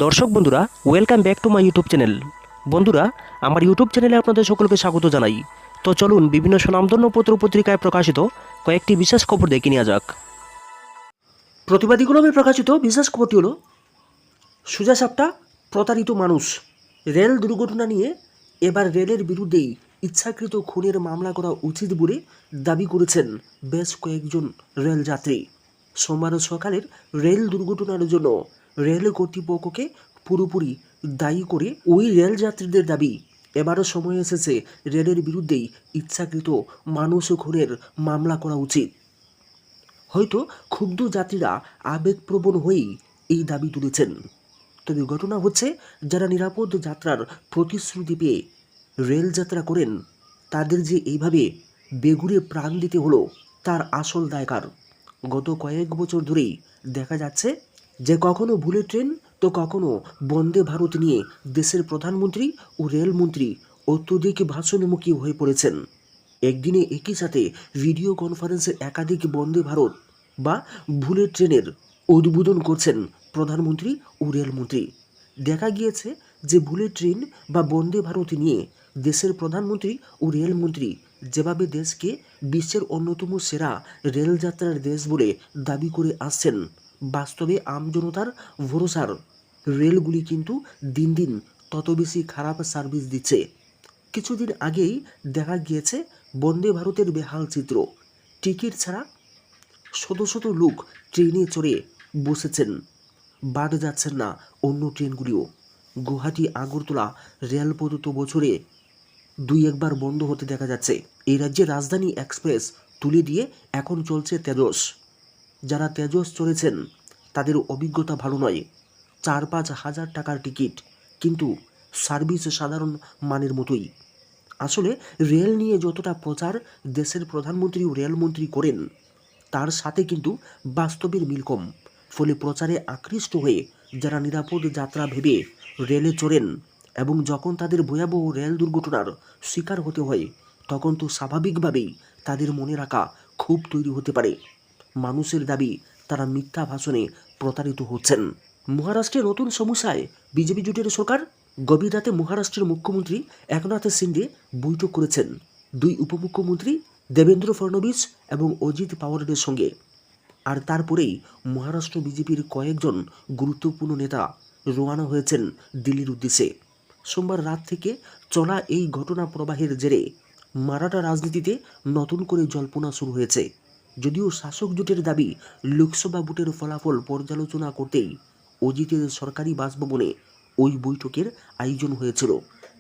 দর্শক বন্ধুরা, welcome back to my YouTube channel. বন্ধুরা, আমার ইউটিউব চ্যানেলে আপনাদের সকলকে স্বাগত জানাই। তো চলুন বিভিন্ন স্বনামধন্য পত্র পত্রিকায় প্রকাশিত কয়েকটি বিশেষ খবর দেখে নেওয়া যাক। প্রতিবাদী কলমে প্রকাশিত বিশেষ খবরটি হলো সোজা সাপটা প্রতারিত মানুষ। রেল দুর্ঘটনা নিয়ে এবার রেলের বিরুদ্ধেই ইচ্ছাকৃত খুনের মামলা করা উচিত বলে দাবি করেছেন বেশ কয়েকজন রেলযাত্রী। সোমবার সকালের রেল দুর্ঘটনার জন্য রেল কর্তৃপক্ষকে পুরোপুরি দায়ী করে ওই রেলযাত্রীদের দাবি, এবারও সময় এসেছে রেলের বিরুদ্ধেই ইচ্ছাকৃত মানুষ খুনের মামলা করা উচিত। হয়তো ক্ষুব্ধ যাত্রীরা আবেগপ্রবণ হয়েই এই দাবি তুলেছেন। তবে ঘটনা হচ্ছে, যারা নিরাপদ যাত্রার প্রতিশ্রুতি পেয়ে রেল যাত্রা করেন তাদের যে এইভাবে বেঘুরে প্রাণ দিতে হলো তার আসল দায়কার। গত কয়েক বছর ধরেই দেখা যাচ্ছে যে কখনো বুলেট ট্রেন তো কখনো বন্দে ভারত নিয়ে দেশের প্রধানমন্ত্রী ও রেলমন্ত্রী অত্যধিক ভাষণমুখী হয়ে পড়েছেন। একদিনে একই সাথে ভিডিও কনফারেন্সে একাধিক বন্দে ভারত বা বুলেট ট্রেনের উদ্বোধন করছেন প্রধানমন্ত্রী ও রেলমন্ত্রী। দেখা গিয়েছে যে বুলেট ট্রেন বা বন্দে ভারত নিয়ে দেশের প্রধানমন্ত্রী ও রেলমন্ত্রী যেভাবে দেশকে বিশ্বের অন্যতম সেরা রেলযাত্রার দেশ বলে দাবি করে আসছেন, বাস্তবে আমজনতার ভরসার রেলগুলি কিন্তু দিন দিন তত বেশি খারাপ সার্ভিস দিচ্ছে। কিছুদিন আগেই দেখা গিয়েছে বন্দে ভারতের বেহাল চিত্র। টিকিট ছাড়া শত শত লোক ট্রেনে চড়ে বসেছেন, বাদ যাচ্ছেন না অন্য ট্রেনগুলিও। গুয়াহাটি আগরতলা রেলপথ তো বছরে দুই একবার বন্ধ হতে দেখা যাচ্ছে। এই রাজ্যে রাজধানী এক্সপ্রেস তুলে দিয়ে এখন চলছে তেজস। যারা তেজস চড়েছেন তাদের অভিজ্ঞতা ভালো নয়। 4-5 হাজার টাকার টিকিট, কিন্তু সার্ভিস সাধারণ মানের মতোই। আসলে রেল নিয়ে যতটা প্রচার দেশের প্রধানমন্ত্রী ও রেলমন্ত্রী করেন তার সাথে কিন্তু বাস্তবের মিল কম। ফলে প্রচারে আকৃষ্ট হয়ে যারা নিরাপদ যাত্রা ভেবে রেলে চড়েন এবং যখন তাদের ভয়াবহ রেল দুর্ঘটনার শিকার হতে হয়, তখন তো স্বাভাবিকভাবেই তাদের মনে রাখা ক্ষোভ তৈরি হতে পারে। মানুষের দাবি, তারা মিথ্যা ভাষণে প্রতারিত হচ্ছেন। মহারাষ্ট্রে নতুন সমস্যায় বিজেপি জোটের সরকার। গভীর রাতে মহারাষ্ট্রের মুখ্যমন্ত্রী একনাথ শিন্ডে বৈঠক করেছেন দুই উপমুখ্যমন্ত্রী দেবেন্দ্র ফডনবিস এবং অজিত পাওয়ারের সঙ্গে। আর তারপরেই মহারাষ্ট্র বিজেপির কয়েকজন গুরুত্বপূর্ণ নেতা রওনা হয়েছেন দিল্লির উদ্দেশ্যে। সোমবার রাত থেকে চলা এই ঘটনা প্রবাহের জেরে মারাঠা রাজনীতিতে নতুন করে জল্পনা শুরু হয়েছে। যদিও শাসক জোটের দাবি, লোকসভা ভোটের ফলাফল পর্যালোচনা করতেই অজিতের সরকারি বাসভবনে ওই বৈঠকের আয়োজন হয়েছিল।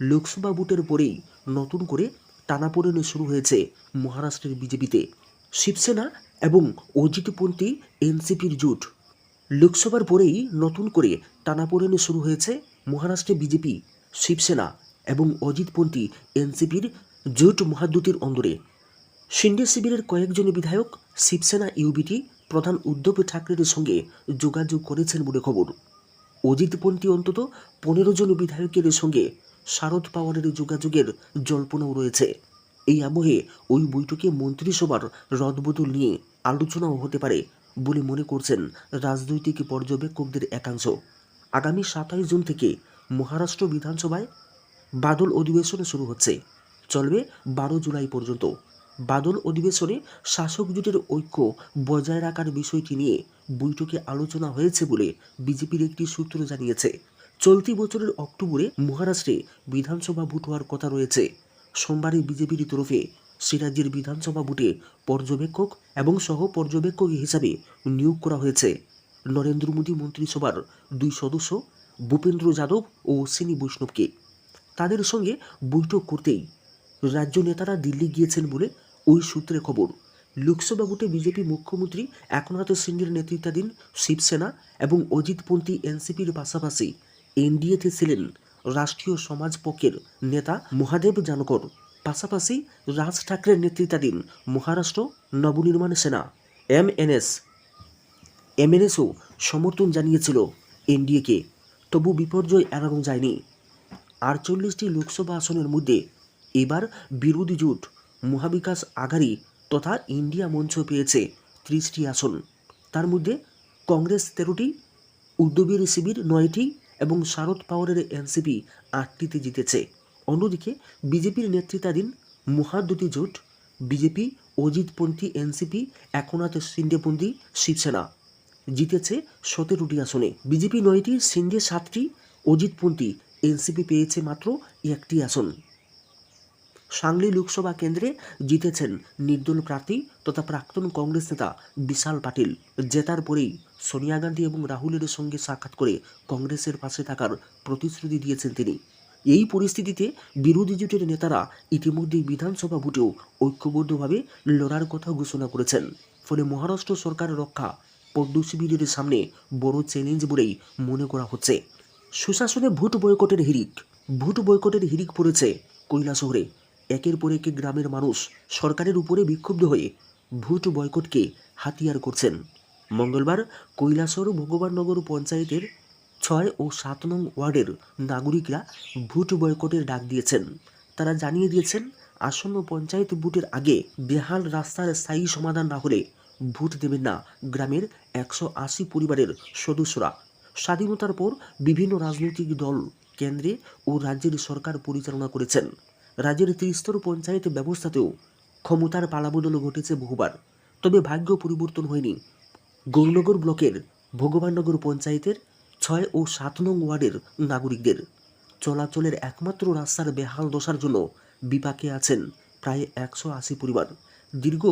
লোকসভা ভোটের পরেই নতুন করে টানাপোড়েন শুরু হয়েছে মহারাষ্ট্রের বিজেপিতে। শিবসেনা এবং অজিতপন্থী এনসিপির জোট। লোকসভার পরেই নতুন করে টানাপোড়েন শুরু হয়েছে মহারাষ্ট্রে বিজেপি, শিবসেনা এবং অজিতপন্থী এনসিপির জোট মহাদ্যুতির অন্দরে। শিন্ডে শিবিরের কয়েকজন বিধায়ক শিবসেনা ইউবিটি প্রধান উদ্ধব ঠাকরের সঙ্গে যোগাযোগ করেছেন বলে খবর। অজিতপন্থী অন্তত 15 জন বিধায়কের সঙ্গে শারদ পাওয়ারের যোগাযোগের জল্পনাও রয়েছে। এই আবহে ওই বৈঠকে মন্ত্রিসভার রদবদল নিয়ে আলোচনাও হতে পারে বলে মনে করছেন রাজনৈতিক পর্যবেক্ষকদের একাংশ। আগামী 27 জুন থেকে মহারাষ্ট্র বিধানসভায় বাদল অধিবেশন শুরু হচ্ছে, চলবে 12 জুলাই পর্যন্ত। বাদল অধিবেশনে শাসক জোটের ঐক্য বজায় রাখার বিষয়টি নিয়ে বৈঠকে আলোচনা হয়েছে বলে বিজেপির একটি সূত্র জানিয়েছে। চলতি বছরের অক্টোবরে মহারাষ্ট্রে বিধানসভা ভোট হওয়ার কথা রয়েছে। সোমবারে বিজেপির তরফে সে রাজ্যের বিধানসভা ভোটে পর্যবেক্ষক এবং সহ পর্যবেক্ষক হিসাবে নিয়োগ করা হয়েছে নরেন্দ্র মোদী মন্ত্রিসভার 2 সদস্য ভূপেন্দ্র যাদব ও অশ্বিনী বৈষ্ণবকে। তাদের সঙ্গে বৈঠক করতেই রাজ্য নেতারা দিল্লি গিয়েছেন বলে ওই সূত্রে খবর। লোকসভা ভোটে বিজেপি মুখ্যমন্ত্রী একনাথ শিন্ডের নেতৃত্বাধীন শিবসেনা এবং অজিতপন্থী এনসিপির পাশাপাশি এনডিএতে ছিলেন রাষ্ট্রীয় সমাজ পক্ষের নেতা মহাদেব জানকর। পাশাপাশি রাজ ঠাকরের নেতৃত্বাধীন মহারাষ্ট্র নবনির্মাণ সেনা এমএনএসও সমর্থন জানিয়েছিল এনডিএকে। তবু বিপর্যয় এড়ানো যায়নি। 48টি লোকসভা আসনের মধ্যে এবার বিরোধী জোট মহাবিকাশ আঘাড়ি তথা ইন্ডিয়া মঞ্চ পেয়েছে 30টি আসন। তার মধ্যে কংগ্রেস 13টি, উদ্ধবের শিবির 9টি এবং শারদ পাওয়ারের এনসিপি 8টিতে জিতেছে। অন্যদিকে বিজেপির নেতৃত্বাধীন মহাদ্যুতি জোট বিজেপি, অজিতপন্থী এনসিপি, একনাথ শিন্দেপন্থী শিবসেনা জিতেছে 17টি আসনে। বিজেপি 9টি, শিন্দে 7টি, অজিতপন্থী এনসিপি পেয়েছে মাত্র 1টি আসন। সাংলি লোকসভা কেন্দ্রে জিতেছেন নির্দল প্রার্থী তথা প্রাক্তন কংগ্রেস নেতা বিশাল পাটিল। জেতার পরেই সোনিয়া গান্ধী এবং রাহুলের সঙ্গে সাক্ষাৎ করে কংগ্রেসের পাশে থাকার প্রতিশ্রুতি দিয়েছেন তিনি। এই পরিস্থিতিতে বিরোধী জোটের নেতারা ইতিমধ্যেই বিধানসভা ভোটেও ঐক্যবদ্ধভাবে লড়ার কথা ঘোষণা করেছেন। ফলে মহারাষ্ট্র সরকার রক্ষা পদ্মশিবিরের সামনে বড় চ্যালেঞ্জ বলেই মনে করা হচ্ছে। সুশাসনে ভোট বয়কটের হিড়িক পড়েছে কৈলাসহরে। একের পর এক গ্রামের মানুষ সরকারের উপরে বিক্ষুব্ধ হয়ে ভোট বয়কটকে হাতিয়ার করছেন। মঙ্গলবার কৈলাসহর ভগবাননগর পঞ্চায়েতের 6 ও 7 নং ওয়ার্ডের নাগরিকরা ভোট বয়কটের ডাক দিয়েছেন। তারা জানিয়ে দিয়েছেন, আসন্ন পঞ্চায়েত ভোটের আগে বেহাল রাস্তার স্থায়ী সমাধান না হলে ভোট দেবেন না গ্রামের 180 পরিবারের সদস্যরা। স্বাধীনতার পর বিভিন্ন রাজনৈতিক দল কেন্দ্রে ও রাজ্যের সরকার পরিচালনা করেছেন। রাজ্যের ত্রিস্তর পঞ্চায়েত ব্যবস্থাতেও ক্ষমতার পালাবদল ঘটেছে বহুবার, তবে ভাগ্য পরিবর্তন হয়নি গৌরনগর ব্লকের ভগবাননগর পঞ্চায়েতের 6 ও 7 নং ওয়ার্ডের নাগরিকদের। চলাচলের একমাত্র রাস্তার বেহাল দশার জন্য বিপাকে আছেন প্রায় 180 পরিবার। দীর্ঘ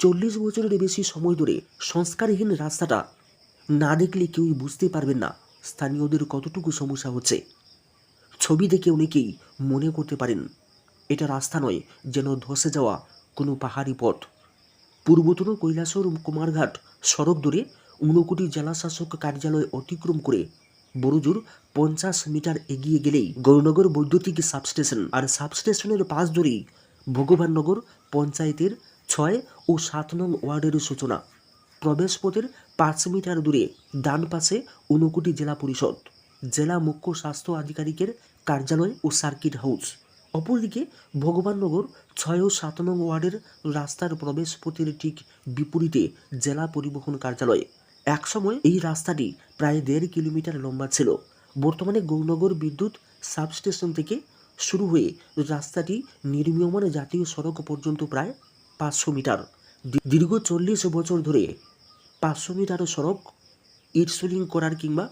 40 বছরের বেশি সময় ধরে সংস্কারহীন রাস্তাটা না দেখলে কেউই বুঝতে পারবেন না স্থানীয়দের কতটুকু সমস্যা হচ্ছে। ছবি দেখে অনেকেই মনে করতে পারেন এটা রাস্তা নয়, যেন ধসে যাওয়া কোনো পাহাড়ি পথ। পূর্বতন কৈলাসহর কুমারঘাট সড়ক ধরে ঊনকোটি জেলা শাসক কার্যালয় অতিক্রম করে বড়জোর 50 মিটার এগিয়ে গেলেই গৌরনগর বৈদ্যুতিক সাবস্টেশন, আর সাবস্টেশনের পাশ ধরেই ভগবাননগর পঞ্চায়েতের 6 ও 7 নং ওয়ার্ডের সূচনা। প্রবেশপথের 5 মিটার দূরে ডান পাশে ঊনকোটি জেলা পরিষদ, জেলা মুখ্য স্বাস্থ্য আধিকারিকের কার্যালয় ও সার্কিট হাউস। অপরদিকে ভগবাননগর 6 ও 7 নং ওয়ার্ডের রাস্তার প্রবেশপথের ঠিক বিপরীতে জেলা পরিবহন কার্যালয়। একসময় এই রাস্তাটি প্রায় 1.5 কিলোমিটার লম্বা ছিল। বর্তমানে গৌরনগর বিদ্যুৎ সাবস্টেশন থেকে শুরু হয়ে রাস্তাটি নির্মীয়মান জাতীয় সড়ক পর্যন্ত প্রায় 500 মিটার। দীর্ঘ 40 বছর ধরে 500 মিটার সড়ক ইটসোলিং করার কিংবা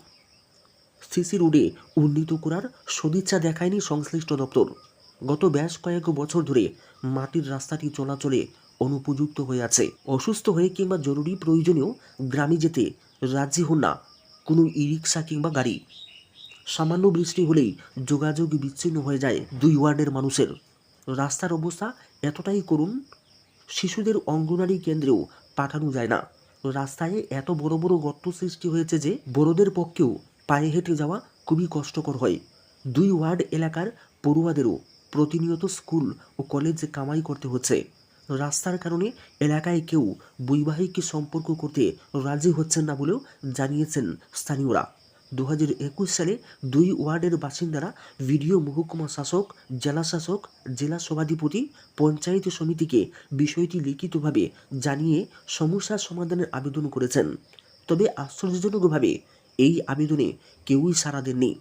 সিসি রোডে উন্নীত করার সদিচ্ছা দেখায়নি সংশ্লিষ্ট দপ্তর। গত বেশ কয়েক বছর ধরে মাটির রাস্তাটি চলাচলে অনুপযুক্ত হয়ে আছে। অসুস্থ হয়ে কিংবা জরুরি প্রয়োজনেও গ্রামে যেতে রাজি হন না কোনো ই রিক্সা কিংবা গাড়ি। সামান্য বৃষ্টি হলেই যোগাযোগ বিচ্ছিন্ন হয়ে যায় 2 ওয়ার্ডের মানুষের। রাস্তার অবস্থা এতটাই করুণ, শিশুদের অঙ্গনারী কেন্দ্রেও পাঠানো যায় না। রাস্তায় এত বড় বড় গর্ত সৃষ্টি হয়েছে যে বড়দের পক্ষেও পায়ে হেঁটে যাওয়া খুবই কষ্টকর হয়। 2 ওয়ার্ড এলাকার পড়ুয়াদেরও প্রতিনিয়ত স্কুল ও কলেজে কামাই করতে হচ্ছে। রাস্তার কারণে এলাকায় কেউ বৈবাহিক সম্পর্ক করতে রাজি হচ্ছেন না বলেও জানিয়েছেন স্থানীয়রা। 2021 সালে 2 ওয়ার্ডের বাসিন্দারা ভিডিও মহকুমা শাসক, জেলা শাসক, জেলা সভাধিপতি, পঞ্চায়েত সমিতিকে বিষয়টি লিখিতভাবে জানিয়ে সমস্যার সমাধানের আবেদন করেছেন। তবে আশ্চর্যজনকভাবে এই আবেদনে কেউই সাড়া দেননি।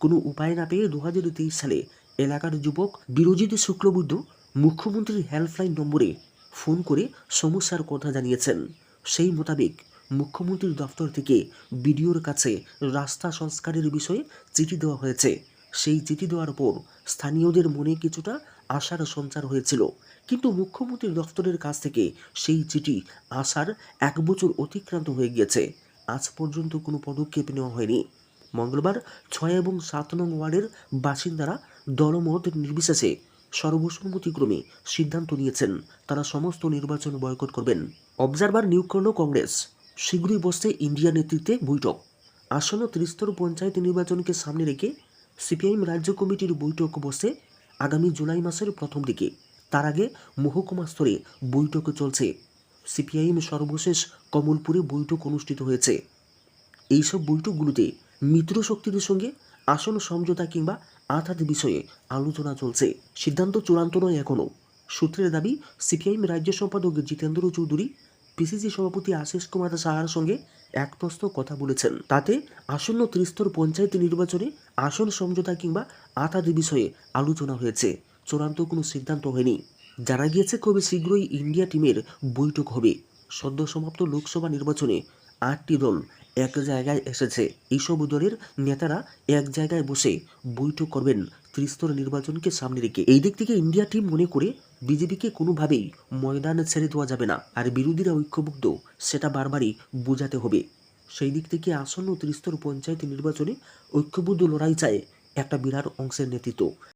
কোনো উপায় না পেয়ে 2023 সালে এলাকার যুবক বিরোজিত শুক্লবৈদ্য মুখ্যমন্ত্রীর হেল্পলাইন নম্বরে ফোন করে সমস্যার কথা জানিয়েছেন। সেই মোতাবেক মুখ্যমন্ত্রীর দপ্তর থেকে বিডিওর কাছে রাস্তা সংস্কারের বিষয়ে চিঠি দেওয়া হয়েছে। সেই চিঠি দেওয়ার পর স্থানীয়দের মনে কিছুটা আশার সঞ্চার হয়েছিল, কিন্তু মুখ্যমন্ত্রীর দপ্তরের কাছ থেকে সেই চিঠি আসার 1 বছর অতিক্রান্ত হয়ে গিয়েছে। আজ পর্যন্ত কোনো পদক্ষেপ নেওয়া হয়নি। মঙ্গলবার 6 এবং 7 নং ওয়ার্ডের বাসিন্দারা দলমত নির্বিশেষে সর্বসম্মতিক্রমে সিদ্ধান্ত নিয়েছেন তারা সমস্ত নির্বাচন বয়কট করবেন। অবজারভার নিয়োগ করল কংগ্রেস, শীঘ্রই বসছে ইন্ডিয়া নেতৃত্বে বৈঠক। আসন্ন ত্রিস্তর পঞ্চায়েত নির্বাচনকে সামনে রেখে সিপিআইএম রাজ্য কমিটির বৈঠক বসে আগামী জুলাই মাসের প্রথম দিকে। তার আগে মহকুমা স্তরে বৈঠক চলছে। সিপিআইএম সর্বশেষ কমলপুরে বৈঠক অনুষ্ঠিত হয়েছে। এইসব বৈঠকগুলোতে মিত্র শক্তিদের সঙ্গে আসন সমঝোতা কিংবা আঘাত বিষয়ে আলোচনা চলছে। সিদ্ধান্ত চূড়ান্ত নয় এখনও। সূত্রের দাবি, সিপিআইএম রাজ্য সম্পাদক জিতেন্দ্র চৌধুরী পিসিসি সভাপতি আশিস কুমার সাহার সঙ্গে একপ্রস্ত কথা বলেছেন। তাতে আসন্ন ত্রিস্তর পঞ্চায়েত নির্বাচনে আসন সমঝোতা কিংবা আতাদি বিষয়ে আলোচনা হয়েছে। চূড়ান্ত কোনো সিদ্ধান্ত হয়নি। জানা গিয়েছে খুবই শীঘ্রই ইন্ডিয়া টিমের বৈঠক হবে। সদ্য সমাপ্ত লোকসভা নির্বাচনে 8টি দল এক জায়গায় এসেছে। এইসব দলের নেতারা এক জায়গায় বসে বৈঠক করবেন ত্রিস্তর নির্বাচনকে সামনে রেখে। এই দিক থেকে ইন্ডিয়া টিম মনে করে বিজেপিকে কোনোভাবেই ময়দান ছেড়ে দেওয়া যাবে না, আর বিরোধীরা ঐক্যবদ্ধ সেটা বারবারই বোঝাতে হবে। সেই দিক থেকে আসন্ন ত্রিস্তর পঞ্চায়েত নির্বাচনে ঐক্যবদ্ধ লড়াই চায় একটা বিরাট অংশের নেতৃত্ব।